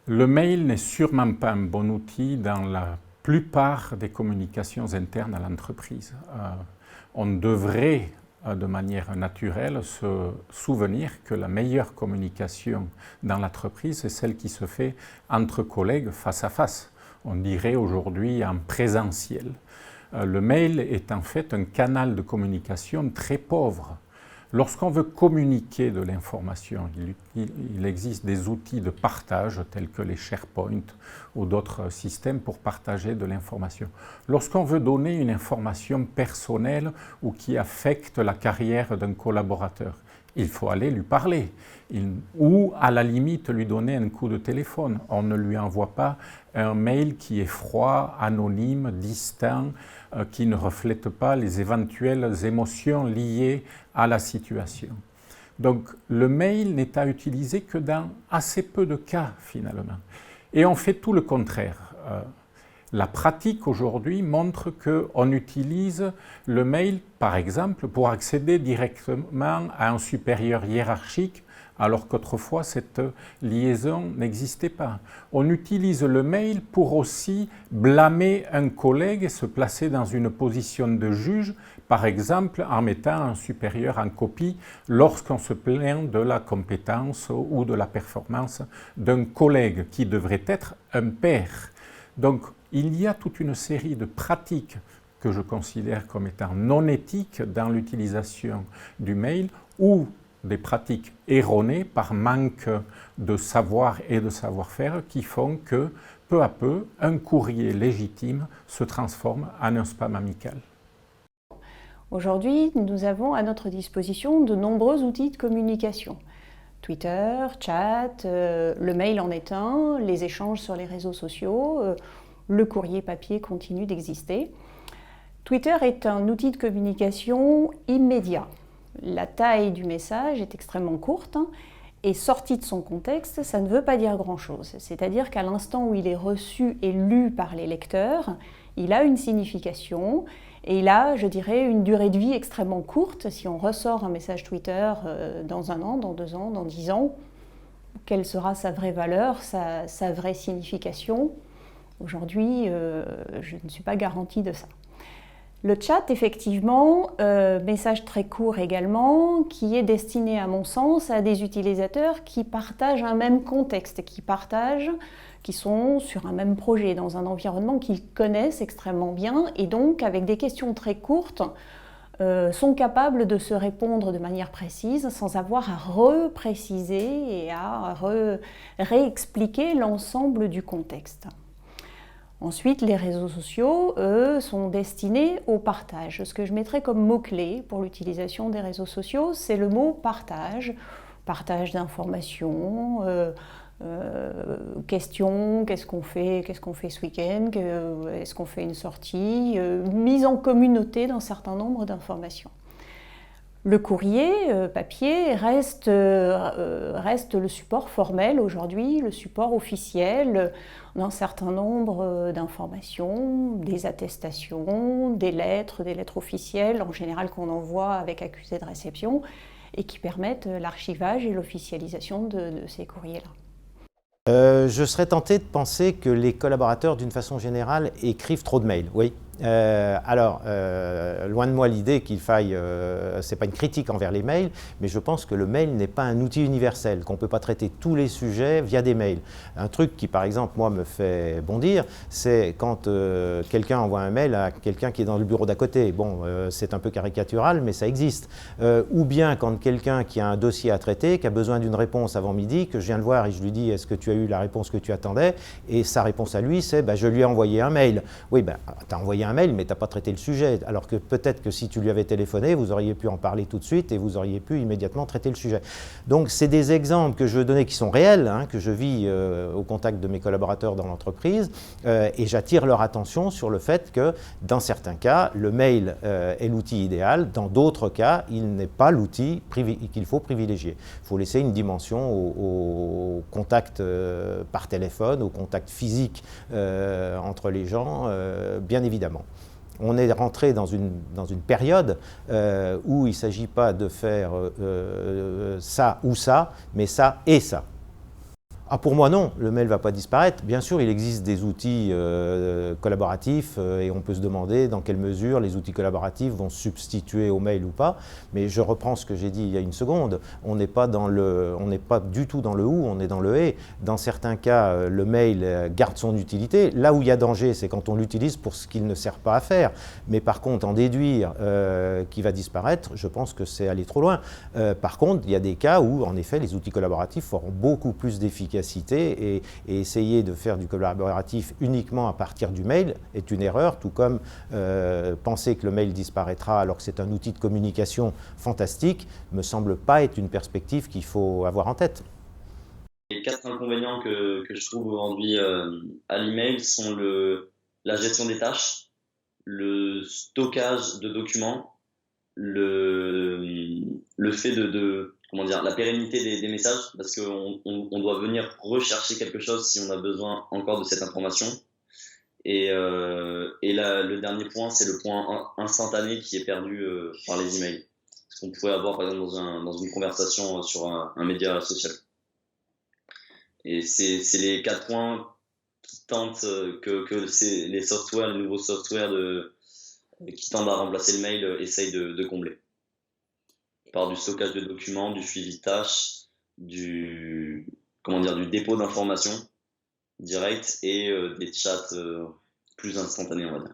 Le mail n'est sûrement pas un bon outil dans la plupart des communications internes à l'entreprise. On devrait, de manière naturelle, se souvenir que la meilleure communication dans l'entreprise, c'est celle qui se fait entre collègues face à face. On dirait aujourd'hui en présentiel. Le mail est en fait un canal de communication très pauvre. Lorsqu'on veut communiquer de l'information, il existe des outils de partage tels que les SharePoint ou d'autres systèmes pour partager de l'information. Lorsqu'on veut donner une information personnelle ou qui affecte la carrière d'un collaborateur, il faut aller lui parler ou à la limite lui donner un coup de téléphone. On ne lui envoie pas un mail qui est froid, anonyme, distant, qui ne reflète pas les éventuelles émotions liées à la situation. Donc le mail n'est à utiliser que dans assez peu de cas finalement. Et on fait tout le contraire. La pratique aujourd'hui montre qu'on utilise le mail, par exemple, pour accéder directement à un supérieur hiérarchique, alors qu'autrefois cette liaison n'existait pas. On utilise le mail pour aussi blâmer un collègue et se placer dans une position de juge, par exemple en mettant un supérieur en copie lorsqu'on se plaint de la compétence ou de la performance d'un collègue qui devrait être un pair. Donc, il y a toute une série de pratiques que je considère comme étant non éthiques dans l'utilisation du mail ou des pratiques erronées par manque de savoir et de savoir-faire qui font que, peu à peu, un courrier légitime se transforme en un spam amical. Aujourd'hui, nous avons à notre disposition de nombreux outils de communication. Twitter, chat, le mail en est un, les échanges sur les réseaux sociaux, le courrier papier continue d'exister. Twitter est un outil de communication immédiat. La taille du message est extrêmement courte et sortie de son contexte, ça ne veut pas dire grand-chose. C'est-à-dire qu'à l'instant où il est reçu et lu par les lecteurs, il a une signification et il a, je dirais, une durée de vie extrêmement courte. Si on ressort un message Twitter dans 1 an, dans 2 ans, dans 10 ans, quelle sera sa vraie valeur, sa vraie signification? Aujourd'hui, je ne suis pas garantie de ça. Le chat, effectivement, message très court également, qui est destiné, à mon sens, à des utilisateurs qui partagent un même contexte, qui sont sur un même projet, dans un environnement qu'ils connaissent extrêmement bien, et donc, avec des questions très courtes, sont capables de se répondre de manière précise, sans avoir à repréciser et à réexpliquer l'ensemble du contexte. Ensuite, les réseaux sociaux, eux, sont destinés au partage. Ce que je mettrais comme mot-clé pour l'utilisation des réseaux sociaux, c'est le mot partage. Partage d'informations, questions, qu'est-ce qu'on fait ce week-end, est-ce qu'on fait une sortie, mise en communauté d'un certain nombre d'informations. Le courrier papier reste le support formel aujourd'hui, le support officiel d'un certain nombre d'informations, des attestations, des lettres officielles, en général qu'on envoie avec accusé de réception, et qui permettent l'archivage et l'officialisation de ces courriers-là. Je serais tenté de penser que les collaborateurs, d'une façon générale, écrivent trop de mails, oui. Loin de moi l'idée qu'il faille, c'est pas une critique envers les mails, mais je pense que le mail n'est pas un outil universel, qu'on ne peut pas traiter tous les sujets via des mails. Un truc qui, par exemple, moi, me fait bondir, c'est quand quelqu'un envoie un mail à quelqu'un qui est dans le bureau d'à côté. Bon, c'est un peu caricatural, mais ça existe. Ou bien quand quelqu'un qui a un dossier à traiter, qui a besoin d'une réponse avant midi, que je viens le voir et je lui dis « Est-ce que tu as eu la réponse que tu attendais ?» Et sa réponse à lui, c'est bah, « Je lui ai envoyé un mail. » Oui, ben, tu as envoyé un mail, mais tu n'as pas traité le sujet. Alors que peut-être que si tu lui avais téléphoné, vous auriez pu en parler tout de suite et vous auriez pu immédiatement traiter le sujet. Donc, c'est des exemples que je veux donner qui sont réels, hein, que je vis au contact de mes collaborateurs dans l'entreprise, et j'attire leur attention sur le fait que, dans certains cas, le mail est l'outil idéal. Dans d'autres cas, il n'est pas l'outil qu'il faut privilégier. Il faut laisser une dimension au contact par téléphone, au contact physique entre les gens, bien évidemment. On est rentré dans une période où il ne s'agit pas de faire ça ou ça, mais ça et ça. Ah, pour moi, non, le mail ne va pas disparaître. Bien sûr, il existe des outils collaboratifs et on peut se demander dans quelle mesure les outils collaboratifs vont substituer au mail ou pas. Mais je reprends ce que j'ai dit il y a une seconde. On n'est pas du tout dans le ou, on est dans le et. Dans certains cas, le mail garde son utilité. Là où il y a danger, c'est quand on l'utilise pour ce qu'il ne sert pas à faire. Mais par contre, en déduire qu'il va disparaître, je pense que c'est aller trop loin. Par contre, il y a des cas où, en effet, les outils collaboratifs auront beaucoup plus d'efficacité et essayer de faire du collaboratif uniquement à partir du mail est une erreur, tout comme penser que le mail disparaîtra alors que c'est un outil de communication fantastique me semble pas être une perspective qu'il faut avoir en tête. Les 4 inconvénients que je trouve aujourd'hui à l'email sont la gestion des tâches, le stockage de documents, le fait comment dire, la pérennité des messages, parce qu'on doit venir rechercher quelque chose si on a besoin encore de cette information. Et le dernier point, c'est le point instantané qui est perdu par les emails. Ce qu'on pourrait avoir par exemple dans une conversation sur un média social. Et c'est les 4 points qui tentent que les softwares, les nouveaux softwares qui tendent à remplacer le mail essayent de combler. Par du stockage de documents, du suivi de tâches, du dépôt d'informations direct et des chats plus instantanés, on va dire.